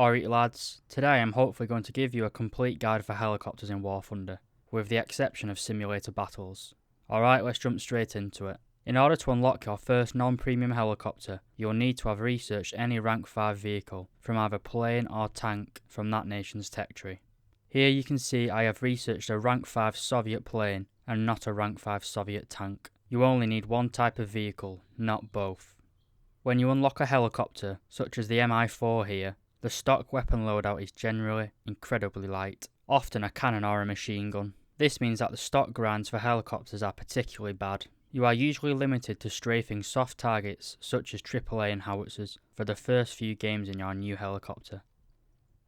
Alright lads, today I'm hopefully going to give you a complete guide for helicopters in War Thunder, with the exception of simulator battles. Alright, let's jump straight into it. In order to unlock your first non-premium helicopter, you'll need to have researched any rank 5 vehicle from either plane or tank from that nation's tech tree. Here you can see I have researched a rank 5 Soviet plane and not a rank 5 Soviet tank. You only need one type of vehicle, not both. When you unlock a helicopter, such as the Mi-4 here, the stock weapon loadout is generally incredibly light, often a cannon or a machine gun. This means that the stock grinds for helicopters are particularly bad. You are usually limited to strafing soft targets such as AAA and howitzers for the first few games in your new helicopter.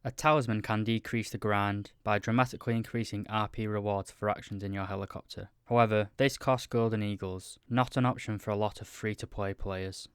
A talisman can decrease the grind by dramatically increasing RP rewards for actions in your helicopter. However, this costs Golden Eagles, not an option for a lot of free-to-play players.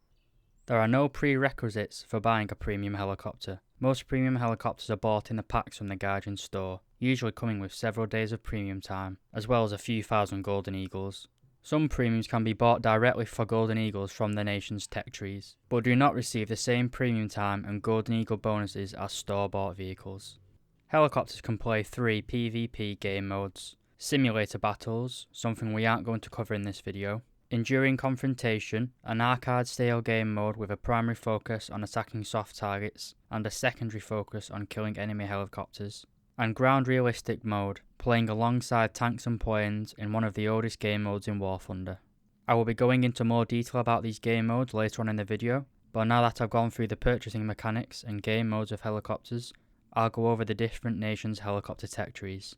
There are no prerequisites for buying a premium helicopter. Most premium helicopters are bought in the packs from the Guardian store, usually coming with several days of premium time, as well as a few thousand Golden Eagles. Some premiums can be bought directly for Golden Eagles from the nation's tech trees, but do not receive the same premium time and Golden Eagle bonuses as store-bought vehicles. Helicopters can play 3 PvP game modes: simulator battles, something we aren't going to cover in this video, Enduring Confrontation, an arcade-style game mode with a primary focus on attacking soft targets and a secondary focus on killing enemy helicopters, and Ground Realistic mode, playing alongside tanks and planes in one of the oldest game modes in War Thunder. I will be going into more detail about these game modes later on in the video, but now that I've gone through the purchasing mechanics and game modes of helicopters, I'll go over the different nations' helicopter tech trees.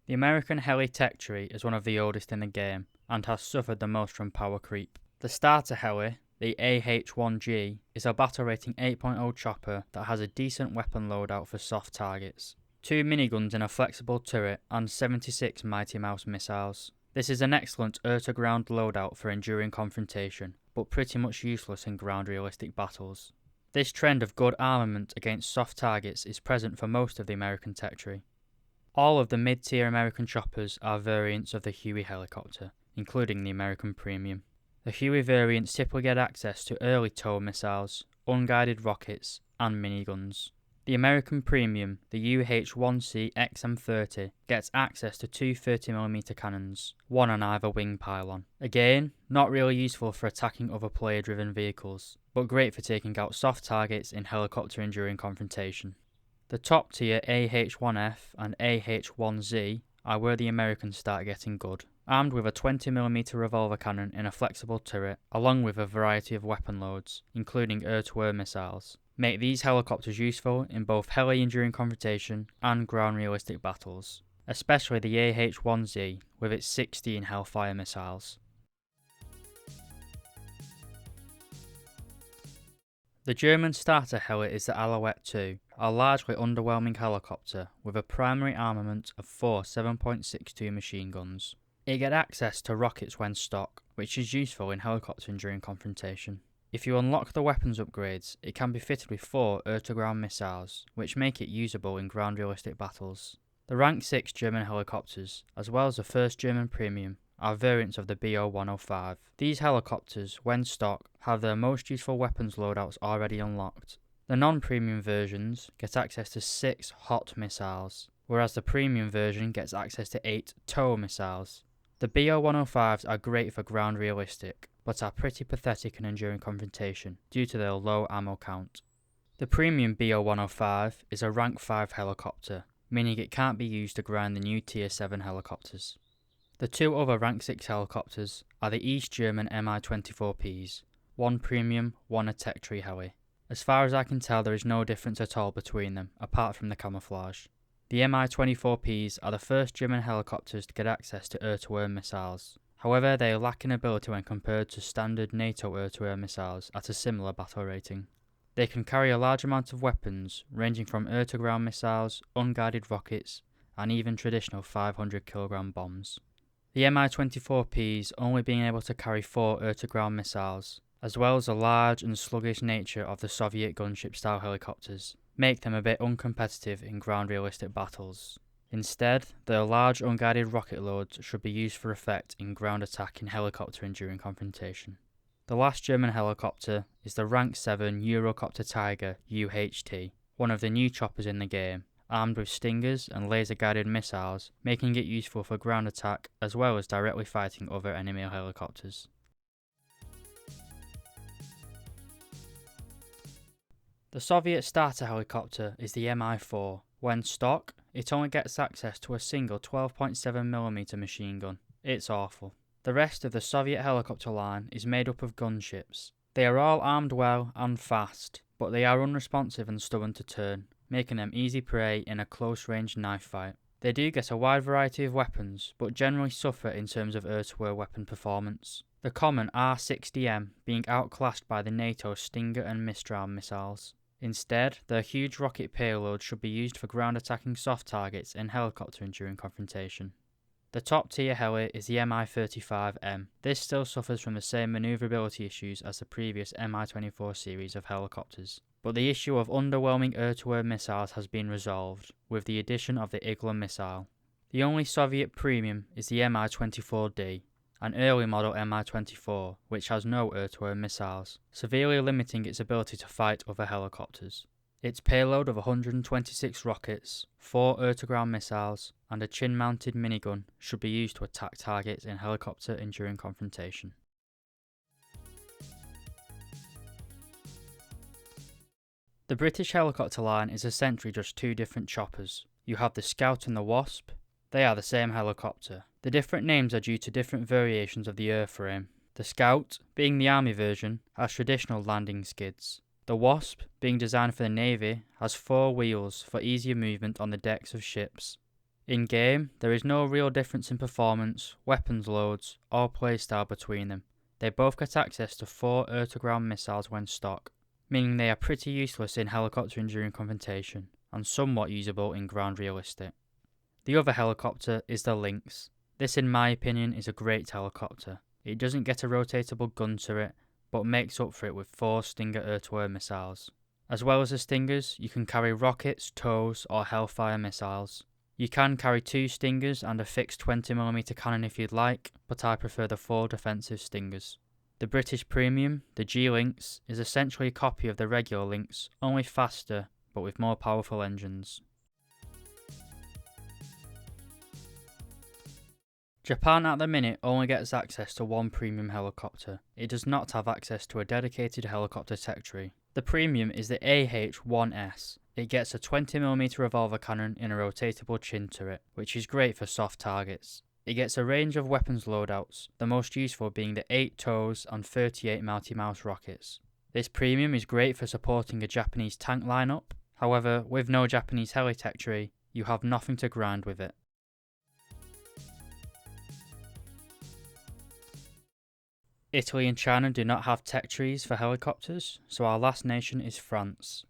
The American Heli tech tree is one of the oldest in the game, and has suffered the most from power creep. The starter heli, the AH-1G, is a battle rating 8.0 chopper that has a decent weapon loadout for soft targets. 2 miniguns in a flexible turret and 76 Mighty Mouse missiles. This is an excellent air-to-ground loadout for enduring confrontation, but pretty much useless in ground realistic battles. This trend of good armament against soft targets is present for most of the American tech tree. All of the mid-tier American choppers are variants of the Huey helicopter, including the American Premium. The Huey variants typically get access to early tow missiles, unguided rockets, and miniguns. The American Premium, the UH-1C XM30, gets access to 2 30mm cannons, one on either wing pylon. Again, not really useful for attacking other player-driven vehicles, but great for taking out soft targets in helicopter enduring confrontation. The top tier AH-1F and AH-1Z are where the Americans start getting good, armed with a 20mm revolver cannon in a flexible turret, along with a variety of weapon loads, including air-to-air missiles, make these helicopters useful in both heli enduring confrontation and ground realistic battles, especially the AH-1Z with its 16 Hellfire missiles. The German starter heli is the Alouette II, a largely underwhelming helicopter with a primary armament of 4 7.62 machine guns. It gets access to rockets when stock, which is useful in helicopter enduring confrontation. If you unlock the weapons upgrades, it can be fitted with 4 air-to-ground missiles, which make it usable in ground realistic battles. The rank 6 German helicopters, as well as the first German Premium, are variants of the BO-105. These helicopters, when stock, have their most useful weapons loadouts already unlocked. The non-premium versions get access to 6 hot missiles, whereas the premium version gets access to 8 tow missiles. The BO-105s are great for ground realistic, but are pretty pathetic in enduring confrontation due to their low ammo count. The premium BO-105 is a rank 5 helicopter, meaning it can't be used to grind the new tier 7 helicopters. The 2 other rank 6 helicopters are the East German Mi-24Ps, one premium, one a tech tree heli. As far as I can tell, there is no difference at all between them, apart from the camouflage. The Mi-24Ps are the first German helicopters to get access to air-to-air missiles. However, they lack in ability when compared to standard NATO air-to-air missiles at a similar battle rating. They can carry a large amount of weapons, ranging from air-to-ground missiles, unguided rockets, and even traditional 500kg bombs. The Mi-24Ps only being able to carry 4 air-to-ground missiles, as well as the large and sluggish nature of the Soviet gunship-style helicopters, make them a bit uncompetitive in ground realistic battles. Instead, their large unguided rocket loads should be used for effect in ground attack in helicopter enduring confrontation. The last German helicopter is the Rank 7 Eurocopter Tiger UHT, one of the new choppers in the game, armed with stingers and laser-guided missiles, making it useful for ground attack as well as directly fighting other enemy helicopters. The Soviet starter helicopter is the Mi-4. When stock, it only gets access to a single 12.7mm machine gun. It's awful. The rest of the Soviet helicopter line is made up of gunships. They are all armed well and fast, but they are unresponsive and stubborn to turn, making them easy prey in a close-range knife fight. They do get a wide variety of weapons, but generally suffer in terms of air-to-air weapon performance. The common R-60M being outclassed by the NATO Stinger and Mistral missiles. Instead, their huge rocket payload should be used for ground attacking soft targets in helicoptering during confrontation. The top tier heli is the Mi-35M. This still suffers from the same manoeuvrability issues as the previous Mi-24 series of helicopters, but the issue of underwhelming air-to-air missiles has been resolved, with the addition of the Igla missile. The only Soviet premium is the Mi-24D, an early model Mi-24, which has no air-to-air missiles, severely limiting its ability to fight other helicopters. Its payload of 126 rockets, 4 air-to-ground missiles, and a chin-mounted minigun should be used to attack targets in helicopter and during confrontation. The British helicopter line is essentially just two different choppers. You have the Scout and the Wasp. They are the same helicopter. The different names are due to different variations of the airframe. The Scout, being the Army version, has traditional landing skids. The Wasp, being designed for the Navy, has 4 wheels for easier movement on the decks of ships. In game, there is no real difference in performance, weapons loads, or playstyle between them. They both get access to 4 air-to-ground missiles when stock, meaning they are pretty useless in helicoptering during confrontation, and somewhat usable in ground realistic. The other helicopter is the Lynx. This in my opinion is a great helicopter. It doesn't get a rotatable gun turret, but makes up for it with 4 Stinger air-to-air missiles. As well as the Stingers, you can carry rockets, TOWs, or Hellfire missiles. You can carry 2 Stingers and a fixed 20mm cannon if you'd like, but I prefer the 4 defensive Stingers. The British premium, the G-Lynx, is essentially a copy of the regular Lynx, only faster, but with more powerful engines. Japan at the minute only gets access to 1 premium helicopter. It does not have access to a dedicated helicopter tech tree. The premium is the AH-1S. It gets a 20mm revolver cannon in a rotatable chin turret, which is great for soft targets. It gets a range of weapons loadouts, the most useful being the 8 TOWs and 38 Mighty Mouse rockets. This premium is great for supporting a Japanese tank lineup. However, with no Japanese heli tech tree, you have nothing to grind with it. Italy and China do not have tech trees for helicopters, so our last nation is France.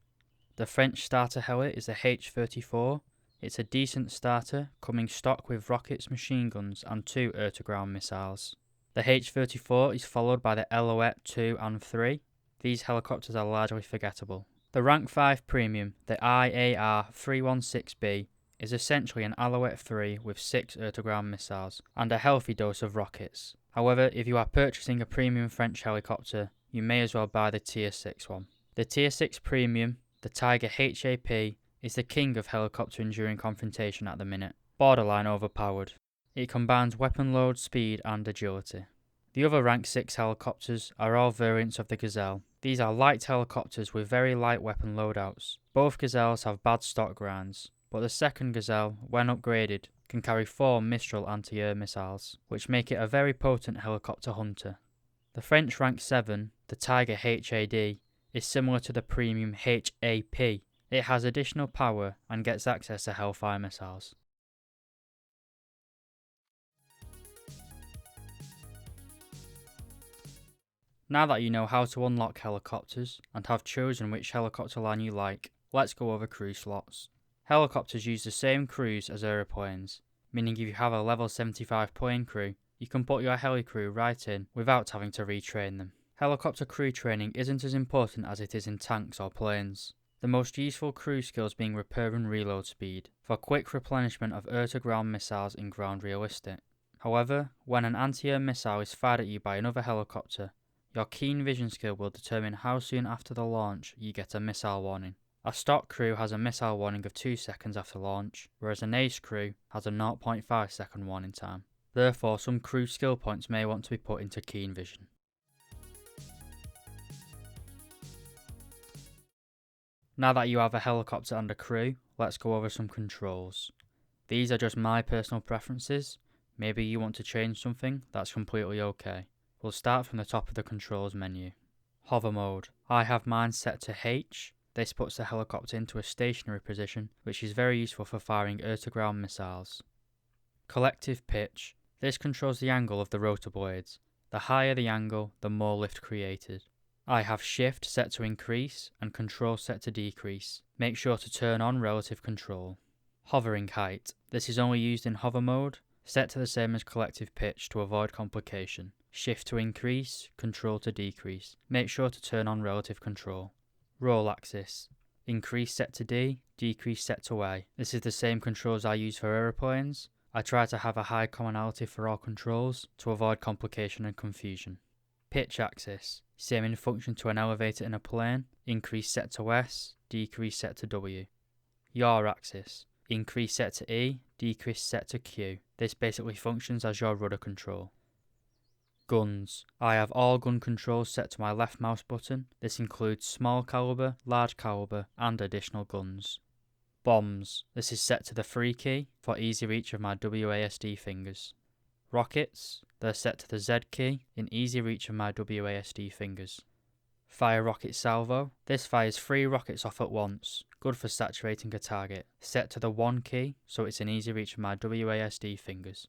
The French starter heli is the H-34. It's a decent starter, coming stock with rockets, machine guns and 2 air-to-ground missiles. The H-34 is followed by the Alouette 2 and 3. These helicopters are largely forgettable. The Rank 5 Premium, the IAR-316B, is essentially an Alouette 3 with 6 air-to-ground missiles and a healthy dose of rockets. However, if you are purchasing a premium French helicopter, you may as well buy the Tier 6 one. The Tier 6 Premium, the Tiger HAP, is the king of helicoptering during confrontation at the minute, borderline overpowered. It combines weapon load, speed and agility. The other Rank 6 helicopters are all variants of the Gazelle. These are light helicopters with very light weapon loadouts. Both Gazelles have bad stock grinds, but the second Gazelle, when upgraded, can carry 4 Mistral anti-air missiles, which make it a very potent helicopter hunter. The French Rank 7, the Tiger HAD, is similar to the premium HAP. It has additional power and gets access to Hellfire missiles. Now that you know how to unlock helicopters and have chosen which helicopter line you like, let's go over crew slots. Helicopters use the same crews as aeroplanes, meaning if you have a level 75 plane crew, you can put your heli crew right in without having to retrain them. Helicopter crew training isn't as important as it is in tanks or planes. The most useful crew skills being repair and reload speed, for quick replenishment of air-to-ground missiles in ground realistic. However, when an anti-air missile is fired at you by another helicopter, Your keen vision skill will determine how soon after the launch you get a missile warning. A stock crew has a missile warning of 2 seconds after launch, whereas an ace crew has a 0.5 second warning time. Therefore, some crew skill points may want to be put into keen vision. Now that you have a helicopter and a crew, let's go over some controls. These are just my personal preferences. Maybe you want to change something, that's completely okay. We'll start from the top of the controls menu. Hover mode. I have mine set to H. This puts the helicopter into a stationary position, which is very useful for firing air-to-ground missiles. Collective pitch. This controls the angle of the rotor blades. The higher the angle, the more lift created. I have shift set to increase and control set to decrease. Make sure to turn on relative control. Hovering height. This is only used in hover mode. Set to the same as collective pitch to avoid complication. Shift to increase, control to decrease. Make sure to turn on relative control. Roll axis. Increase set to D, decrease set to A. This is the same controls I use for aeroplanes. I try to have a high commonality for all controls to avoid complication and confusion. Pitch axis. Same in function to an elevator in a plane. Increase set to S, decrease set to W. Yaw axis. Increase set to E, decrease set to Q. This basically functions as your rudder control. Guns. I have all gun controls set to my left mouse button. This includes small caliber, large caliber, and additional guns. Bombs. This is set to the free key for easy reach of my WASD fingers. Rockets. They're set to the Z key in easy reach of my WASD fingers. Fire rocket salvo. This fires 3 rockets off at once. Good for saturating a target. Set to the 1 key so it's in easy reach of my WASD fingers.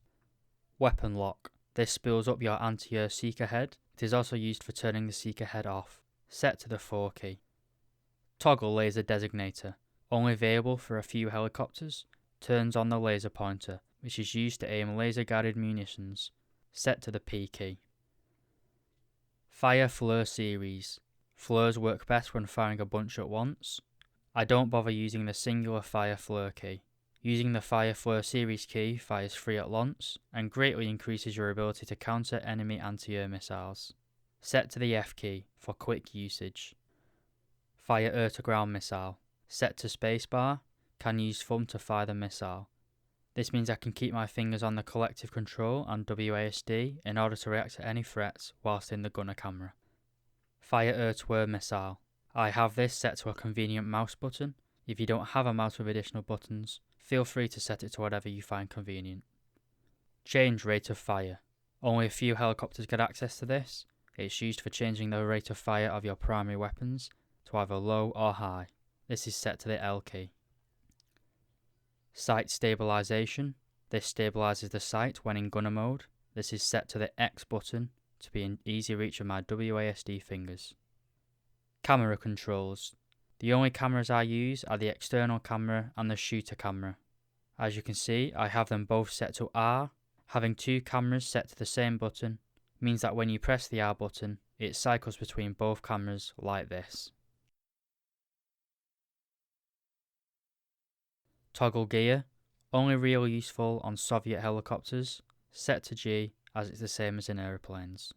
Weapon lock. This spools up your anti-air seeker head. It is also used for turning the seeker head off. Set to the 4 key. Toggle laser designator. Only available for a few helicopters. Turns on the laser pointer, which is used to aim laser guided munitions. Set to the P key. Fire flare series. Flares work best when firing a bunch at once. I don't bother using the singular fire flare key. Using the fire flare series key fires 3 at once and greatly increases your ability to counter enemy anti-air missiles. Set to the F key for quick usage. Fire air-to-ground missile. Set to spacebar. Can use thumb to fire the missile. This means I can keep my fingers on the collective control and WASD in order to react to any threats whilst in the gunner camera. Fire air-to-air missile. I have this set to a convenient mouse button. If you don't have a mouse with additional buttons, feel free to set it to whatever you find convenient. Change rate of fire. Only a few helicopters get access to this. It's used for changing the rate of fire of your primary weapons to either low or high. This is set to the L key. Sight stabilization. This stabilizes the sight when in gunner mode. This is set to the X button to be in easy reach of my WASD fingers. Camera controls. The only cameras I use are the external camera and the shooter camera. As you can see, I have them both set to R. Having 2 cameras set to the same button means that when you press the R button, it cycles between both cameras like this. Toggle gear. Only really useful on Soviet helicopters. Set to G as it's the same as in aeroplanes.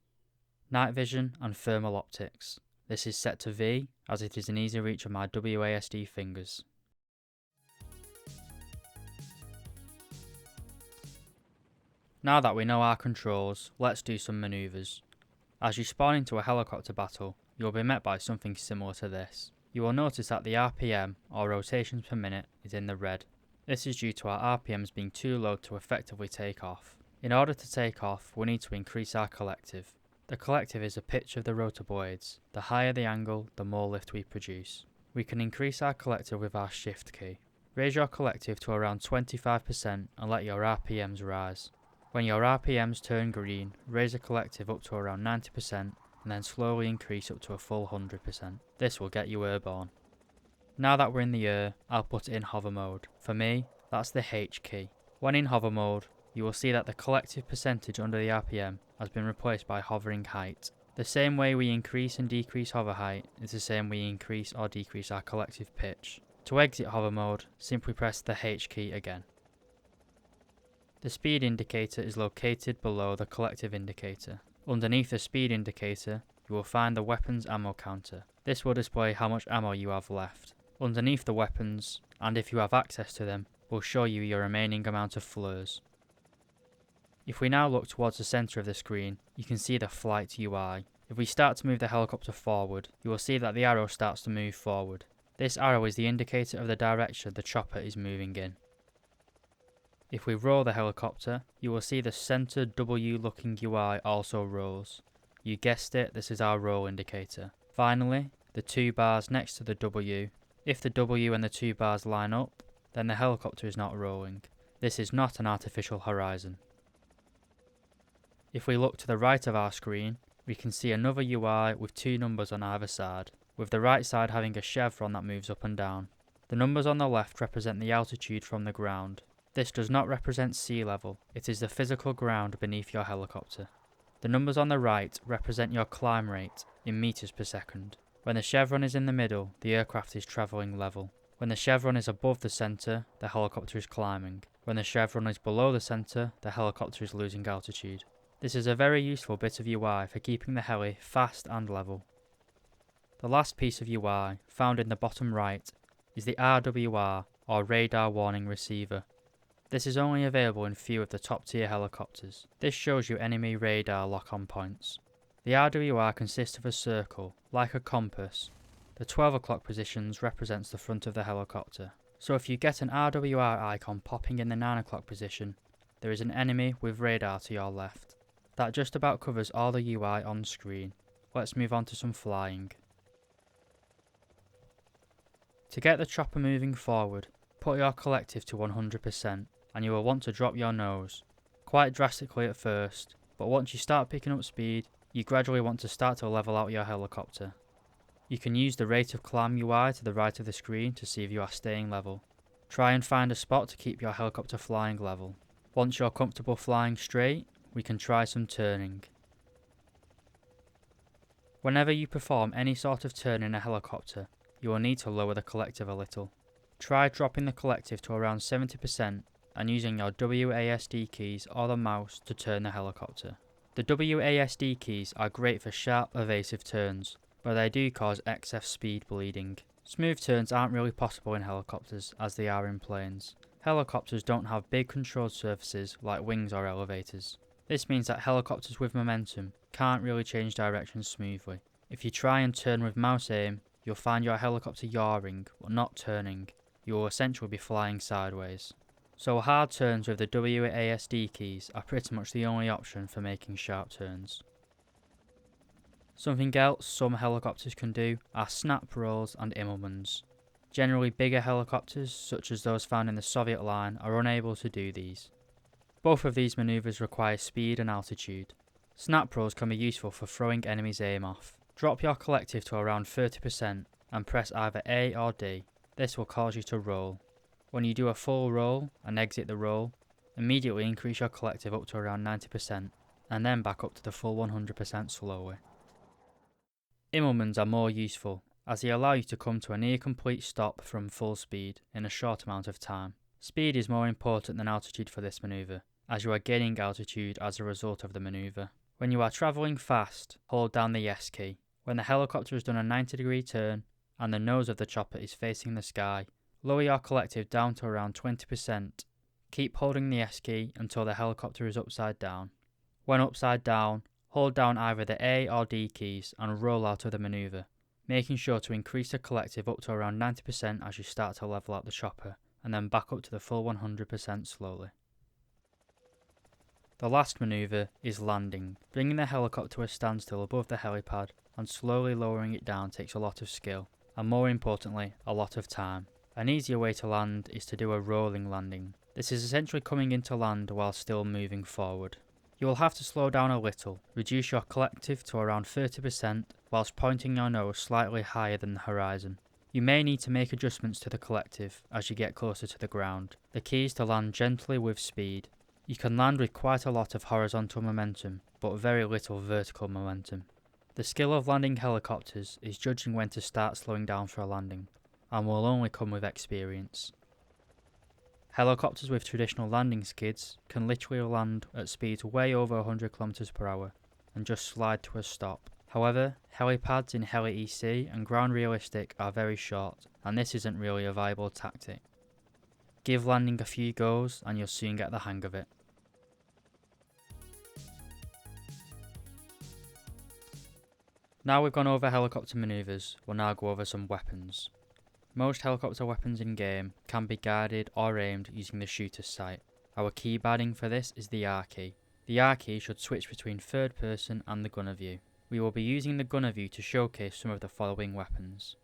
Night vision and thermal optics. This is set to V as it is in easy reach of my WASD fingers. Now that we know our controls, let's do some manoeuvres. As you spawn into a helicopter battle, you will be met by something similar to this. You will notice that the RPM, or rotations per minute, is in the red. This is due to our RPMs being too low to effectively take off. In order to take off, we need to increase our collective. The collective is a pitch of the rotor blades. The higher the angle, the more lift we produce. We can increase our collective with our shift key. Raise your collective to around 25% and let your RPMs rise. When your RPMs turn green, raise the collective up to around 90% and then slowly increase up to a full 100%. This will get you airborne. Now that we're in the air, I'll put it in hover mode. For me, that's the H key. When in hover mode, you will see that the collective percentage under the RPM has been replaced by hovering height. The same way we increase and decrease hover height is the same we increase or decrease our collective pitch. To exit hover mode, simply press the H key again. The speed indicator is located below the collective indicator. Underneath the speed indicator, you you will find the weapons ammo counter. This will display how much ammo you have left. Underneath the weapons, and if you have access to them, will show you your remaining amount of fleurs. If we now look towards the centre of the screen, you can see the flight UI. If we start to move the helicopter forward, you will see that the arrow starts to move forward. This arrow is the indicator of the direction the chopper is moving in. If we roll the helicopter, you will see the centre W looking UI also rolls. You guessed it, this is our roll indicator. Finally, the two bars next to the W. If the W and the two bars line up, then the helicopter is not rolling. This is not an artificial horizon. If we look to the right of our screen, we can see another UI with two numbers on either side, with the right side having a chevron that moves up and down. The numbers on the left represent the altitude from the ground. This does not represent sea level, it is the physical ground beneath your helicopter. The numbers on the right represent your climb rate in meters per second. When the chevron is in the middle, the aircraft is travelling level. When the chevron is above the centre, the helicopter is climbing. When the chevron is below the centre, the helicopter is losing altitude. This is a very useful bit of UI for keeping the heli fast and level. The last piece of UI, found in the bottom right, is the RWR or Radar Warning Receiver. This is only available in few of the top tier helicopters. This shows you enemy radar lock-on points. The RWR consists of a circle, like a compass. The 12 o'clock positions represents the front of the helicopter. So if you get an RWR icon popping in the 9 o'clock position, there is an enemy with radar to your left. That just about covers all the UI on screen. Let's move on to some flying. To get the chopper moving forward, put your collective to 100% and you will want to drop your nose, quite drastically at first, but once you start picking up speed, you gradually want to start to level out your helicopter. You can use the rate of climb UI to the right of the screen to see if you are staying level. Try and find a spot to keep your helicopter flying level. Once you're comfortable flying straight, we can try some turning. Whenever you perform any sort of turn in a helicopter, you will need to lower the collective a little. Try dropping the collective to around 70% and using your WASD keys or the mouse to turn the helicopter. The WASD keys are great for sharp, evasive turns, but they do cause excess speed bleeding. Smooth turns aren't really possible in helicopters as they are in planes. Helicopters don't have big controlled surfaces like wings or elevators. This means that helicopters with momentum can't really change direction smoothly. If you try and turn with mouse aim, you'll find your helicopter yawing but not turning. You will essentially be flying sideways. So hard turns with the WASD keys are pretty much the only option for making sharp turns. Something else some helicopters can do are snap rolls and Immelmans. Generally bigger helicopters, such as those found in the Soviet line, are unable to do these. Both of these manoeuvres require speed and altitude. Snap rolls can be useful for throwing enemies' aim off. Drop your collective to around 30% and press either A or D. This will cause you to roll. When you do a full roll and exit the roll, immediately increase your collective up to around 90% and then back up to the full 100% slowly. Immelmans are more useful as they allow you to come to a near complete stop from full speed in a short amount of time. Speed is more important than altitude for this manoeuvre, as you are gaining altitude as a result of the manoeuvre. When you are travelling fast, hold down the S key. When the helicopter has done a 90-degree turn and the nose of the chopper is facing the sky, lower your collective down to around 20%. Keep holding the S key until the helicopter is upside down. When upside down, hold down either the A or D keys and roll out of the manoeuvre, making sure to increase the collective up to around 90% as you start to level out the chopper, and then back up to the full 100% slowly. The last manoeuvre is landing. Bringing the helicopter to a standstill above the helipad and slowly lowering it down takes a lot of skill, and more importantly, a lot of time. An easier way to land is to do a rolling landing. This is essentially coming into land while still moving forward. You will have to slow down a little, reduce your collective to around 30% whilst pointing your nose slightly higher than the horizon. You may need to make adjustments to the collective as you get closer to the ground. The key is to land gently with speed. You can land with quite a lot of horizontal momentum, but very little vertical momentum. The skill of landing helicopters is judging when to start slowing down for a landing, and will only come with experience. Helicopters with traditional landing skids can literally land at speeds way over 100 km per hour and just slide to a stop. However, helipads in Heli EC and ground realistic are very short, and this isn't really a viable tactic. Give landing a few goes and you'll soon get the hang of it. Now we've gone over helicopter manoeuvres, we'll now go over some weapons. Most helicopter weapons in game can be guided or aimed using the shooter's sight. Our key bidding for this is the R key. The R key should switch between third person and the gunner view. We will be using the gunner view to showcase some of the following weapons.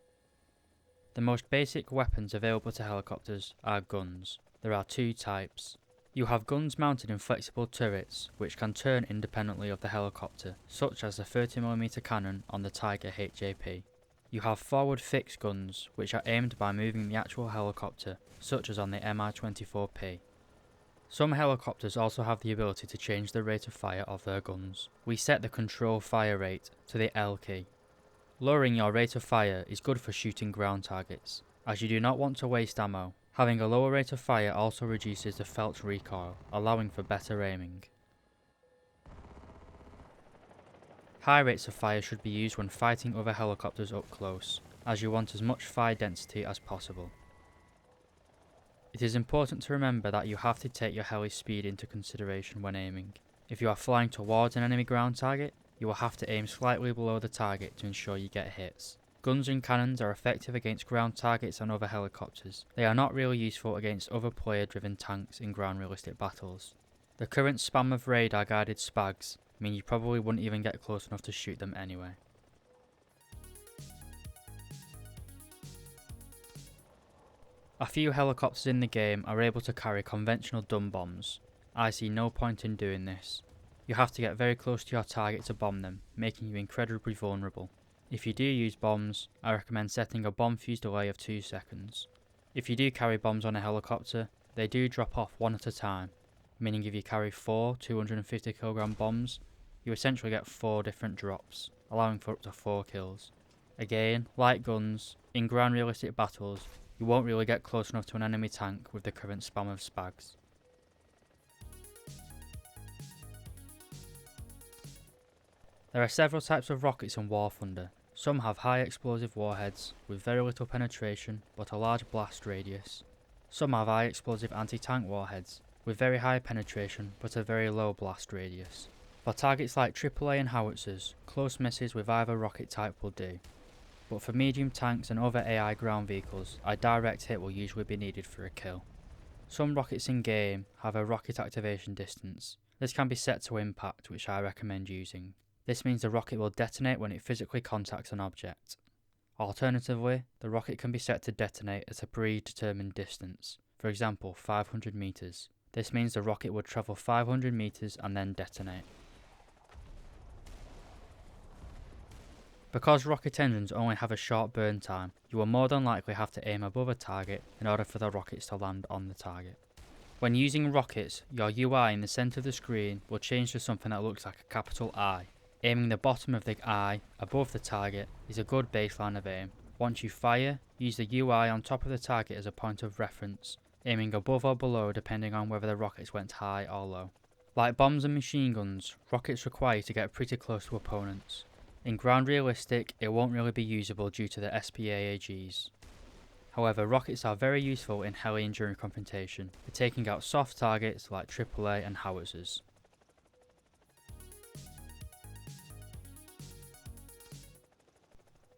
The most basic weapons available to helicopters are guns. There are two types. You have guns mounted in flexible turrets which can turn independently of the helicopter, such as the 30mm cannon on the Tiger HJP. You have forward fixed guns which are aimed by moving the actual helicopter, such as on the Mi-24P. Some helicopters also have the ability to change the rate of fire of their guns. We set the control fire rate to the L key. Lowering your rate of fire is good for shooting ground targets, as you do not want to waste ammo. Having a lower rate of fire also reduces the felt recoil, allowing for better aiming. High rates of fire should be used when fighting other helicopters up close, as you want as much fire density as possible. It is important to remember that you have to take your heli's speed into consideration when aiming. If you are flying towards an enemy ground target, you will have to aim slightly below the target to ensure you get hits. Guns and cannons are effective against ground targets and other helicopters. They are not really useful against other player-driven tanks in ground realistic battles. The current spam of radar guided SPAGs mean you probably wouldn't even get close enough to shoot them anyway. A few helicopters in the game are able to carry conventional dumb bombs. I see no point in doing this. You have to get very close to your target to bomb them, making you incredibly vulnerable. If you do use bombs, I recommend setting a bomb fuse delay of 2 seconds. If you do carry bombs on a helicopter, they do drop off one at a time, meaning if you carry 4 250kg bombs, you essentially get 4 different drops, allowing for up to 4 kills. Again, like guns, in ground realistic battles, you won't really get close enough to an enemy tank with the current spam of SPAGs. There are several types of rockets in War Thunder. Some have high explosive warheads with very little penetration but a large blast radius. Some have high explosive anti-tank warheads with very high penetration but a very low blast radius. For targets like AAA and howitzers, close misses with either rocket type will do. But for medium tanks and other AI ground vehicles, a direct hit will usually be needed for a kill. Some rockets in game have a rocket activation distance. This can be set to impact, which I recommend using. This means the rocket will detonate when it physically contacts an object. Alternatively, the rocket can be set to detonate at a predetermined distance, for example 500 meters. This means the rocket would travel 500 meters and then detonate. Because rocket engines only have a short burn time, you will more than likely have to aim above a target in order for the rockets to land on the target. When using rockets, your UI in the centre of the screen will change to something that looks like a capital I. Aiming the bottom of the eye above the target is a good baseline of aim. Once you fire, use the UI on top of the target as a point of reference, aiming above or below depending on whether the rockets went high or low. Like bombs and machine guns, rockets require you to get pretty close to opponents. In ground realistic, it won't really be usable due to the SPAAGs. However, rockets are very useful in heli and during confrontation, for taking out soft targets like AAA and howitzers.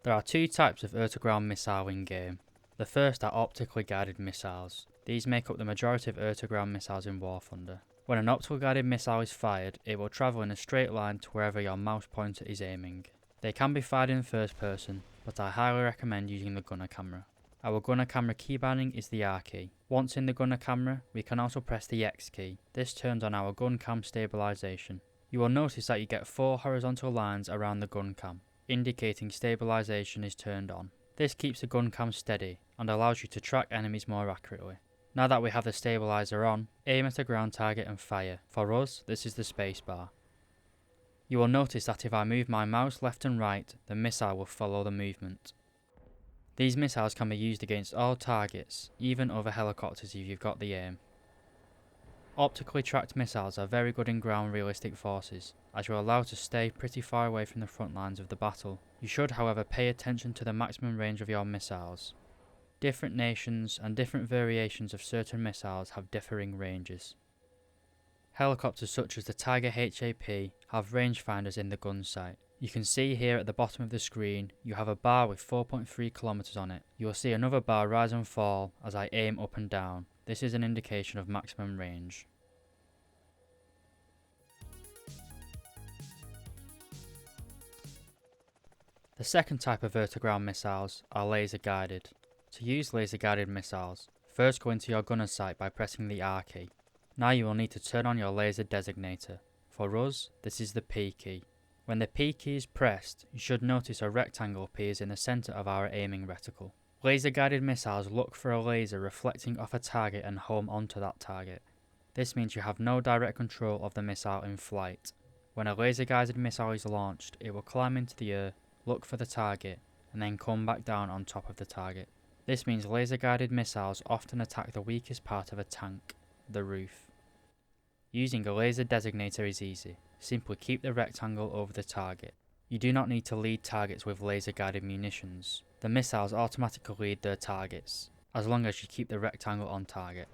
There are two types of air-to-ground missile in game. The first are optically guided missiles. These make up the majority of air-to-ground missiles in War Thunder. When an optically guided missile is fired, it will travel in a straight line to wherever your mouse pointer is aiming. They can be fired in first person, but I highly recommend using the gunner camera. Our gunner camera key binding is the R key. Once in the gunner camera, we can also press the X key. This turns on our gun cam stabilization. You will notice that you get 4 horizontal lines around the gun cam, indicating stabilization is turned on. This keeps the gun cam steady and allows you to track enemies more accurately. Now that we have the stabilizer on, aim at a ground target and fire. For us, this is the spacebar. You will notice that if I move my mouse left and right, the missile will follow the movement. These missiles can be used against all targets, even other helicopters if you've got the aim. Optically tracked missiles are very good in ground realistic forces, as you are allowed to stay pretty far away from the front lines of the battle. You should however pay attention to the maximum range of your missiles. Different nations and different variations of certain missiles have differing ranges. Helicopters such as the Tiger HAP have rangefinders in the gun sight. You can see here at the bottom of the screen, you have a bar with 4.3 kilometers on it. You will see another bar rise and fall as I aim up and down. This is an indication of maximum range. The second type of vertiground missiles are laser guided. To use laser guided missiles, first go into your gunner's sight by pressing the R key. Now you will need to turn on your laser designator. For us, this is the P key. When the P key is pressed, you should notice a rectangle appears in the centre of our aiming reticle. Laser guided missiles look for a laser reflecting off a target and home onto that target. This means you have no direct control of the missile in flight. When a laser guided missile is launched, it will climb into the air, look for the target, and then come back down on top of the target. This means laser guided missiles often attack the weakest part of a tank, the roof. Using a laser designator is easy. Simply keep the rectangle over the target. You do not need to lead targets with laser guided munitions. The missiles automatically lead their targets, as long as you keep the rectangle on target.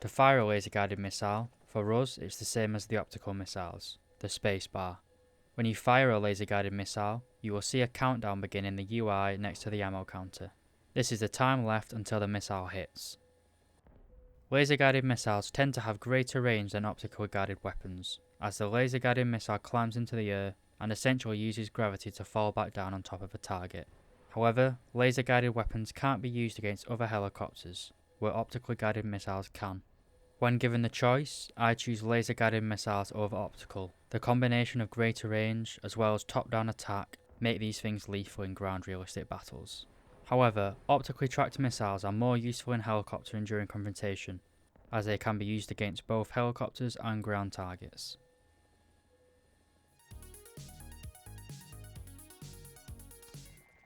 To fire a laser guided missile, for us it's the same as the optical missiles, the space bar. When you fire a laser guided missile, you will see a countdown begin in the UI next to the ammo counter. This is the time left until the missile hits. Laser guided missiles tend to have greater range than optically guided weapons, as the laser guided missile climbs into the air and essentially uses gravity to fall back down on top of a target. However, laser guided weapons can't be used against other helicopters, where optically guided missiles can. When given the choice, I choose laser guided missiles over optical. The combination of greater range as well as top down attack make these things lethal in ground realistic battles. However, optically tracked missiles are more useful in helicopter and during confrontation, as they can be used against both helicopters and ground targets.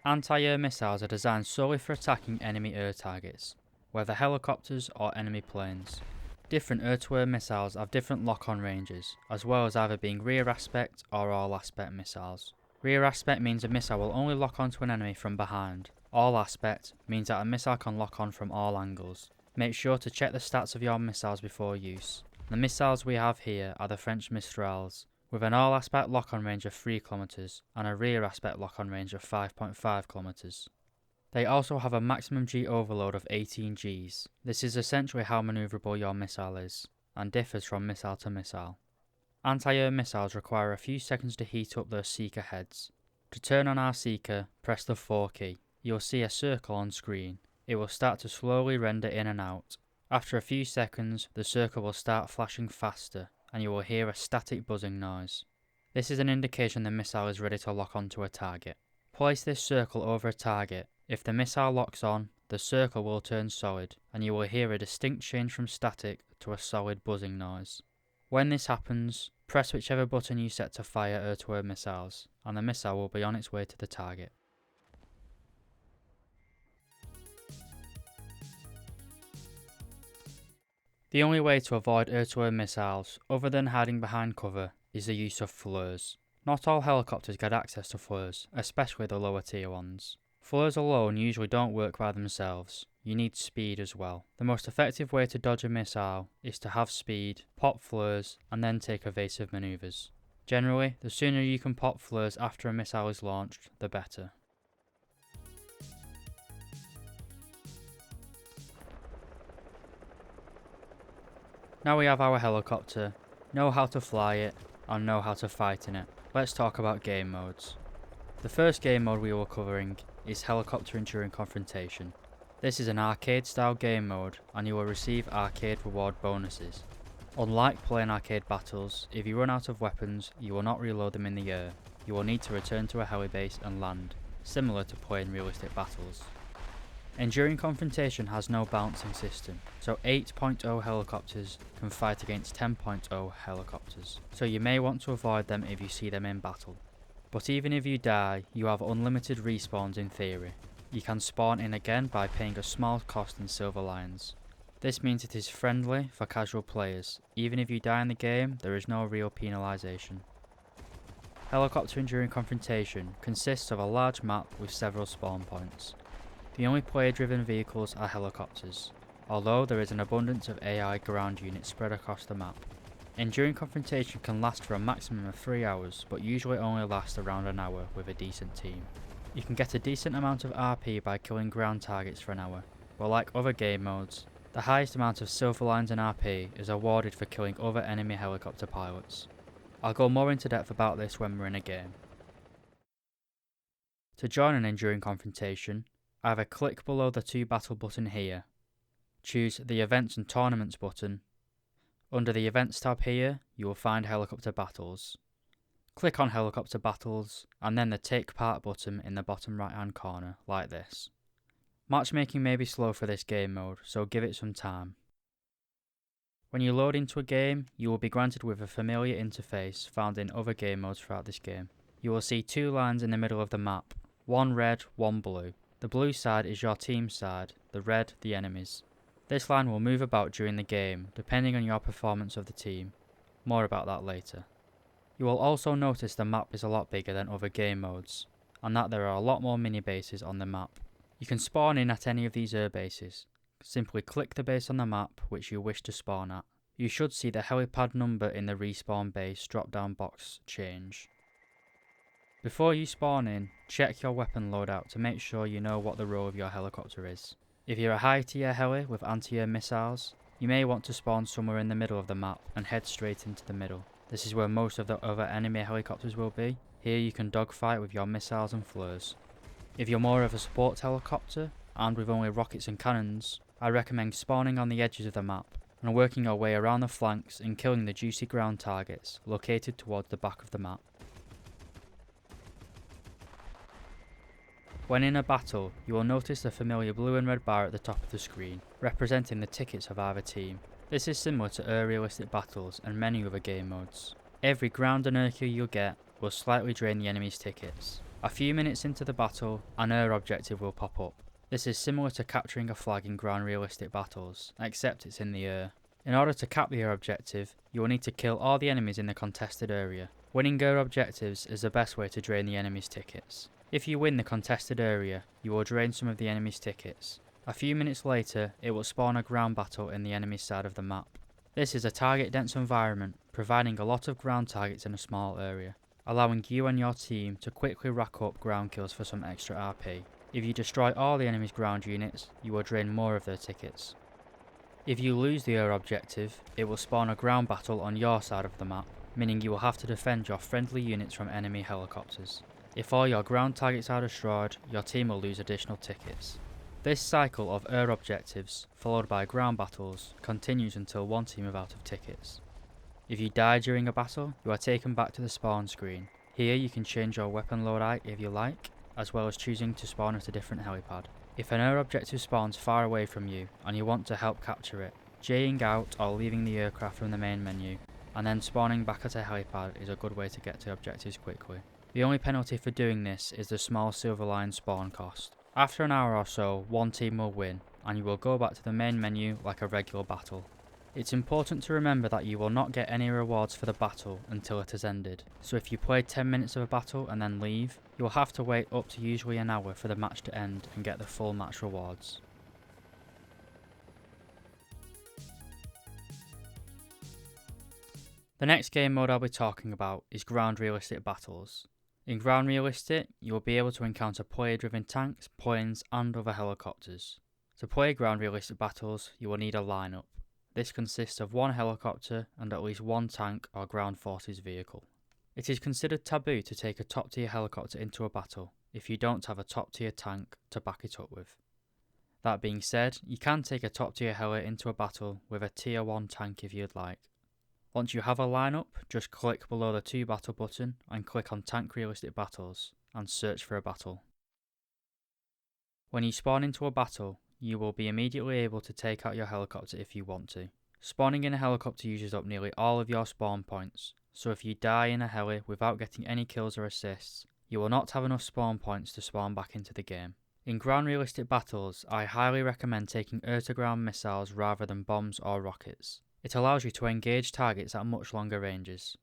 Anti-air missiles are designed solely for attacking enemy air targets, whether helicopters or enemy planes. Different air-to-air missiles have different lock-on ranges, as well as either being rear aspect or all aspect missiles. Rear aspect means a missile will only lock onto an enemy from behind. All aspect means that a missile can lock on from all angles. Make sure to check the stats of your missiles before use. The missiles we have here are the French Mistrals, with an all aspect lock-on range of 3 km and a rear aspect lock-on range of 5.5 km. They also have a maximum G overload of 18 Gs. This is essentially how manoeuvrable your missile is, and differs from missile to missile. Anti-air missiles require a few seconds to heat up their seeker heads. To turn on our seeker, press the 4 key. You'll see a circle on screen. It will start to slowly render in and out. After a few seconds, the circle will start flashing faster, and you will hear a static buzzing noise. This is an indication the missile is ready to lock onto a target. Place this circle over a target. If the missile locks on, the circle will turn solid, and you will hear a distinct change from static to a solid buzzing noise. When this happens, press whichever button you set to fire air-to-air missiles, and the missile will be on its way to the target. The only way to avoid air-to-air missiles, other than hiding behind cover, is the use of flares. Not all helicopters get access to flares, especially the lower tier ones. Flares alone usually don't work by themselves. You need speed as well. The most effective way to dodge a missile is to have speed, pop flares, and then take evasive manoeuvres. Generally, the sooner you can pop flares after a missile is launched, the better. Now we have our helicopter, know how to fly it, and know how to fight in it. Let's talk about game modes. The first game mode we will covering is Helicopter Enduring Confrontation. This is an arcade style game mode, and you will receive arcade reward bonuses. Unlike playing arcade battles, if you run out of weapons, you will not reload them in the air. You will need to return to a heli base and land, similar to playing realistic battles. Enduring Confrontation has no balancing system, so 8.0 helicopters can fight against 10.0 helicopters, so you may want to avoid them if you see them in battle. But even if you die, you have unlimited respawns in theory. You can spawn in again by paying a small cost in silver lions. This means it is friendly for casual players. Even if you die in the game, there is no real penalisation. Helicoptering during Confrontation consists of a large map with several spawn points. The only player-driven vehicles are helicopters, although there is an abundance of AI ground units spread across the map. Enduring Confrontation can last for a maximum of 3 hours, but usually only lasts around an hour with a decent team. You can get a decent amount of RP by killing ground targets for an hour, but like other game modes, the highest amount of silver lines and RP is awarded for killing other enemy helicopter pilots. I'll go more into depth about this when we're in a game. To join an enduring confrontation, either click below the to battle button here, choose the Events and Tournaments button. Under the Events tab here, you will find Helicopter Battles. Click on Helicopter Battles, and then the Take Part button in the bottom right hand corner, like this. Matchmaking may be slow for this game mode, so give it some time. When you load into a game, you will be granted with a familiar interface found in other game modes throughout this game. You will see 2 lines in the middle of the map, one red, one blue. The blue side is your team's side, the red the enemy's. This line will move about during the game, depending on your performance of the team. More about that later. You will also notice the map is a lot bigger than other game modes, and that there are a lot more mini bases on the map. You can spawn in at any of these bases. Simply click the base on the map which you wish to spawn at. You should see the helipad number in the respawn base drop down box change. Before you spawn in, check your weapon loadout to make sure you know what the role of your helicopter is. If you're a high tier heli with anti-air missiles, you may want to spawn somewhere in the middle of the map and head straight into the middle. This is where most of the other enemy helicopters will be. Here you can dogfight with your missiles and flares. If you're more of a support helicopter, armed with only rockets and cannons, I recommend spawning on the edges of the map and working your way around the flanks and killing the juicy ground targets located towards the back of the map. When in a battle, you will notice the familiar blue and red bar at the top of the screen, representing the tickets of either team. This is similar to air realistic battles and many other game modes. Every ground and air kill you'll get will slightly drain the enemy's tickets. A few minutes into the battle, an air objective will pop up. This is similar to capturing a flag in ground realistic battles, except it's in the air. In order to cap the air objective, you will need to kill all the enemies in the contested area. Winning air objectives is the best way to drain the enemy's tickets. If you win the contested area, you will drain some of the enemy's tickets. A few minutes later, it will spawn a ground battle in the enemy's side of the map. This is a target dense environment, providing a lot of ground targets in a small area, allowing you and your team to quickly rack up ground kills for some extra RP. If you destroy all the enemy's ground units, you will drain more of their tickets. If you lose the air objective, it will spawn a ground battle on your side of the map, meaning you will have to defend your friendly units from enemy helicopters. If all your ground targets are destroyed, your team will lose additional tickets. This cycle of air objectives, followed by ground battles, continues until one team is out of tickets. If you die during a battle, you are taken back to the spawn screen. Here you can change your weapon loadout if you like, as well as choosing to spawn at a different helipad. If an air objective spawns far away from you and you want to help capture it, J'ing out or leaving the aircraft from the main menu, and then spawning back at a helipad is a good way to get to objectives quickly. The only penalty for doing this is the small silver line spawn cost. After an hour or so, one team will win, and you will go back to the main menu like a regular battle. It's important to remember that you will not get any rewards for the battle until it has ended, so if you play 10 minutes of a battle and then leave, you will have to wait up to usually an hour for the match to end and get the full match rewards. The next game mode I'll be talking about is ground realistic battles. In ground realistic, you will be able to encounter player-driven tanks, planes and other helicopters. To play ground realistic battles, you will need a lineup. This consists of one helicopter and at least one tank or ground forces vehicle. It is considered taboo to take a top tier helicopter into a battle if you don't have a top tier tank to back it up with. That being said, you can take a top tier heli into a battle with a tier 1 tank if you'd like. Once you have a lineup, just click below the to battle button and click on tank realistic battles and search for a battle. When you spawn into a battle, you will be immediately able to take out your helicopter if you want to. Spawning in a helicopter uses up nearly all of your spawn points, so if you die in a heli without getting any kills or assists, you will not have enough spawn points to spawn back into the game. In ground realistic battles, I highly recommend taking air-to-ground missiles rather than bombs or rockets. It allows you to engage targets at much longer ranges.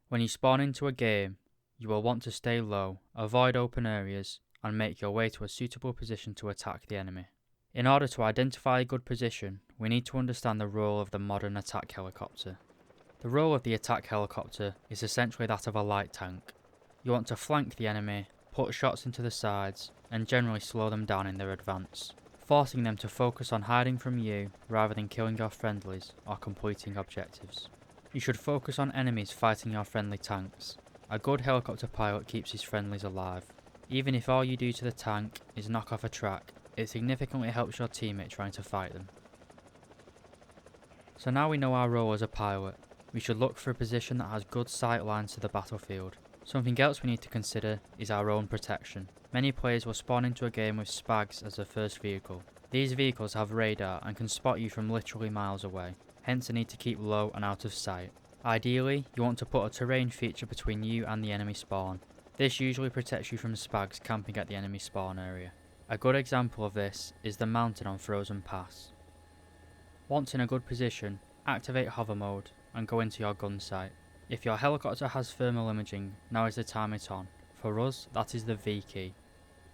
When you spawn into a game, you will want to stay low, avoid open areas, and make your way to a suitable position to attack the enemy. In order to identify a good position, we need to understand the role of the modern attack helicopter. The role of the attack helicopter is essentially that of a light tank. You want to flank the enemy, put shots into the sides, and generally slow them down in their advance, forcing them to focus on hiding from you rather than killing your friendlies or completing objectives. You should focus on enemies fighting your friendly tanks. A good helicopter pilot keeps his friendlies alive. Even if all you do to the tank is knock off a track, it significantly helps your teammate trying to fight them. So now we know our role as a pilot, we should look for a position that has good sight lines to the battlefield. Something else we need to consider is our own protection. Many players will spawn into a game with SPAGs as their first vehicle. These vehicles have radar and can spot you from literally miles away, hence the need to keep low and out of sight. Ideally, you want to put a terrain feature between you and the enemy spawn. This usually protects you from SPAGs camping at the enemy spawn area. A good example of this is the mountain on Frozen Pass. Once in a good position, activate hover mode and go into your gun sight. If your helicopter has thermal imaging, now is the time it's on. For us, that is the V key.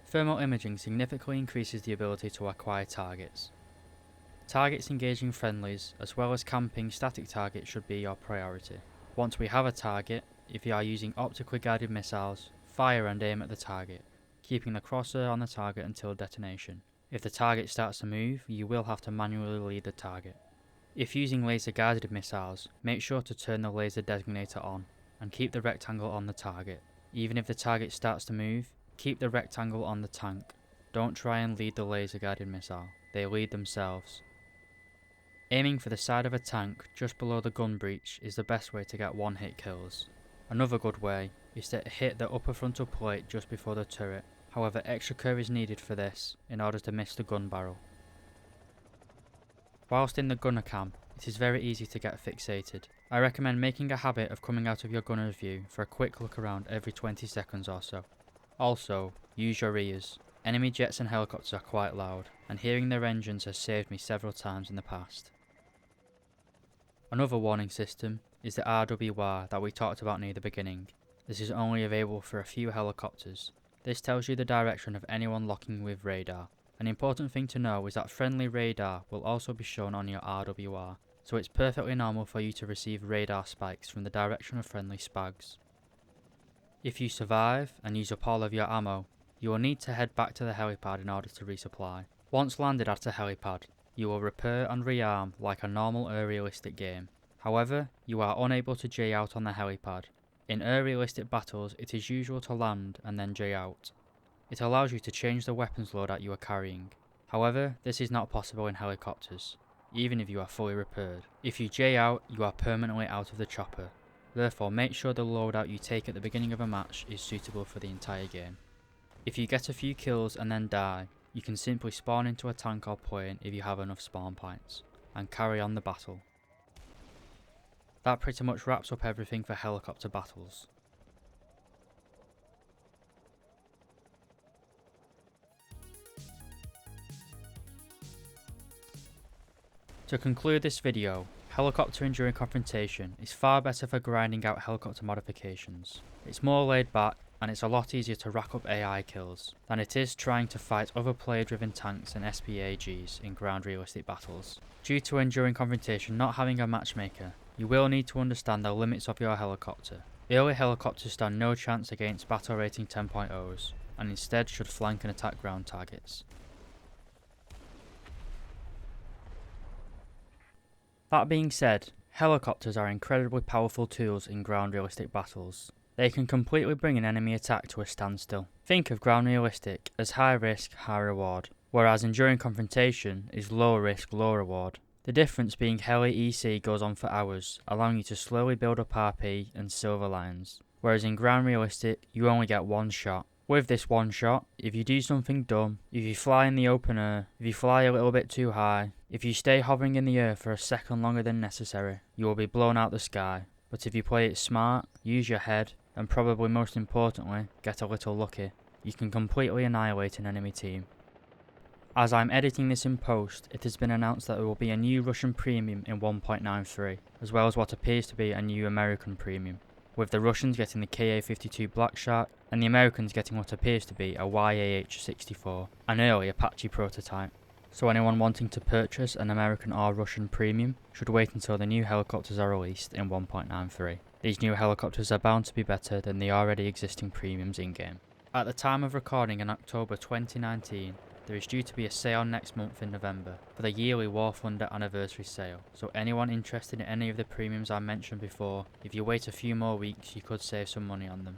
Thermal imaging significantly increases the ability to acquire targets. Targets engaging friendlies, as well as camping static targets should be your priority. Once we have a target, if you are using optically guided missiles, fire and aim at the target, keeping the crosshair on the target until detonation. If the target starts to move, you will have to manually lead the target. If using laser guided missiles, make sure to turn the laser designator on, and keep the rectangle on the target. Even if the target starts to move, keep the rectangle on the tank. Don't try and lead the laser guided missile, they lead themselves. Aiming for the side of a tank just below the gun breech is the best way to get one hit kills. Another good way is to hit the upper frontal plate just before the turret, however extra care is needed for this in order to miss the gun barrel. Whilst in the gunner cam, it is very easy to get fixated. I recommend making a habit of coming out of your gunner's view for a quick look around every 20 seconds or so. Also, use your ears. Enemy jets and helicopters are quite loud, and hearing their engines has saved me several times in the past. Another warning system is the RWR that we talked about near the beginning. This is only available for a few helicopters. This tells you the direction of anyone locking with radar. An important thing to know is that friendly radar will also be shown on your RWR, so it's perfectly normal for you to receive radar spikes from the direction of friendly SPAGs. If you survive and use up all of your ammo, you will need to head back to the helipad in order to resupply. Once landed at a helipad, you will repair and rearm like a normal air realistic game. However, you are unable to J out on the helipad. In air realistic battles, it is usual to land and then J out. It allows you to change the weapons loadout you are carrying. However, this is not possible in helicopters, even if you are fully repaired. If you J out, you are permanently out of the chopper. Therefore, make sure the loadout you take at the beginning of a match is suitable for the entire game. If you get a few kills and then die, you can simply spawn into a tank or plane if you have enough spawn points, and carry on the battle. That pretty much wraps up everything for helicopter battles. To conclude this video, helicopter during confrontation is far better for grinding out helicopter modifications. It's more laid back and it's a lot easier to rack up AI kills than it is trying to fight other player driven tanks and SPAGs in ground realistic battles. Due to enduring confrontation not having a matchmaker, you will need to understand the limits of your helicopter. Early helicopters stand no chance against battle rating 10.0s and instead should flank and attack ground targets. That being said, helicopters are incredibly powerful tools in ground realistic battles. They can completely bring an enemy attack to a standstill. Think of ground realistic as high risk, high reward, whereas enduring confrontation is low risk, low reward. The difference being Heli EC goes on for hours, allowing you to slowly build up RP and silver lines, whereas in ground realistic you only get one shot. With this one shot, if you do something dumb, if you fly in the open air, if you fly a little bit too high, if you stay hovering in the air for a second longer than necessary, you will be blown out the sky. But if you play it smart, use your head, and probably most importantly, get a little lucky, you can completely annihilate an enemy team. As I'm editing this in post, it has been announced that there will be a new Russian premium in 1.93, as well as what appears to be a new American premium, with the Russians getting the KA-52 Black Shark and the Americans getting what appears to be a YAH-64, an early Apache prototype. So anyone wanting to purchase an American or Russian premium should wait until the new helicopters are released in 1.93. These new helicopters are bound to be better than the already existing premiums in-game. At the time of recording in October 2019, there is due to be a sale next month in November for the yearly War Thunder anniversary sale, so anyone interested in any of the premiums I mentioned before, if you wait a few more weeks you could save some money on them.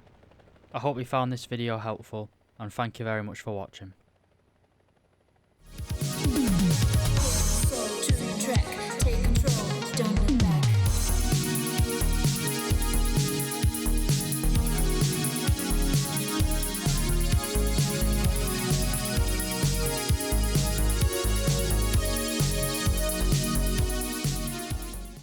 I hope you found this video helpful, and thank you very much for watching.